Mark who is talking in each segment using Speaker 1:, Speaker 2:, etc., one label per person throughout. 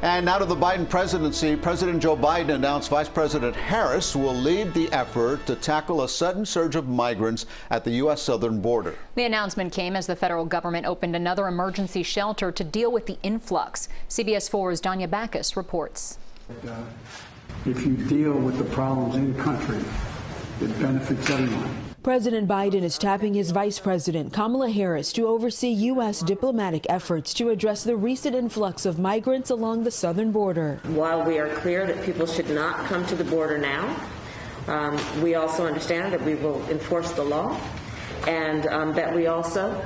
Speaker 1: And now to the Biden presidency. President Joe Biden announced Vice President Harris will lead the effort to tackle a sudden surge of migrants at the U.S. southern border.
Speaker 2: The announcement came as the federal government opened another emergency shelter to deal with the influx. CBS 4's Danya Bacchus reports.
Speaker 3: If you deal with the problems in country, it benefits everyone.
Speaker 4: President Biden is tapping his Vice President Kamala Harris to oversee U.S. diplomatic efforts to address the recent influx of migrants along the southern border.
Speaker 5: While we are clear that people should not come to the border now, we also understand that we will enforce the law, and that we also,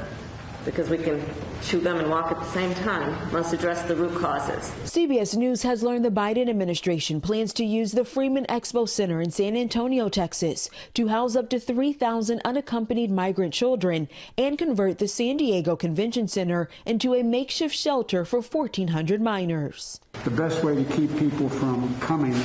Speaker 5: because we can chew gum and walk at the same time, must address the root causes.
Speaker 4: CBS News has learned the Biden administration plans to use the Freeman Expo Center in San Antonio, Texas, to house up to 3,000 unaccompanied migrant children and convert the San Diego Convention Center into a makeshift shelter for 1,400 minors.
Speaker 3: The best way to keep people from coming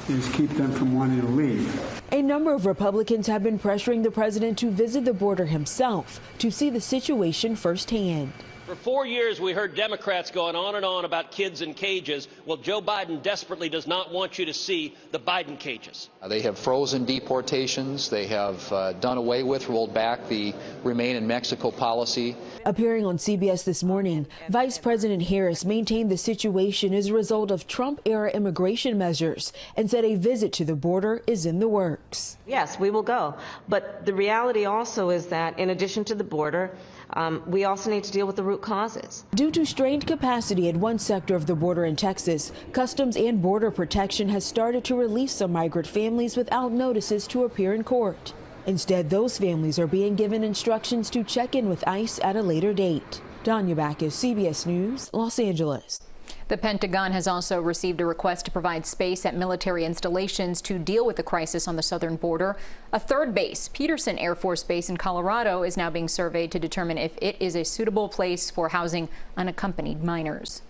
Speaker 3: is keep them from wanting to leave.
Speaker 4: A number of Republicans have been pressuring the president to visit the border himself to see the situation firsthand.
Speaker 6: For 4 years, we heard Democrats going on and on about kids in cages. Well, Joe Biden desperately does not want you to see the Biden cages.
Speaker 7: They have frozen deportations. They have done away with, rolled back the Remain in Mexico policy.
Speaker 4: Appearing on CBS this morning, Vice President Harris maintained the situation is a result of Trump-era immigration measures and said a visit to the border is in the works.
Speaker 5: Yes, we will go. But the reality also is that in addition to the border, we also need to deal with the root causes.
Speaker 4: Due to strained capacity at one sector of the border in Texas, Customs and Border Protection has started to release some migrant families without notices to appear in court. Instead, those families are being given instructions to check in with ICE at a later date. Danya Bacchus, CBS News, Los Angeles.
Speaker 2: The Pentagon has also received a request to provide space at military installations to deal with the crisis on the southern border. A third base, Peterson Air Force Base in Colorado, is now being surveyed to determine if it is a suitable place for housing unaccompanied minors.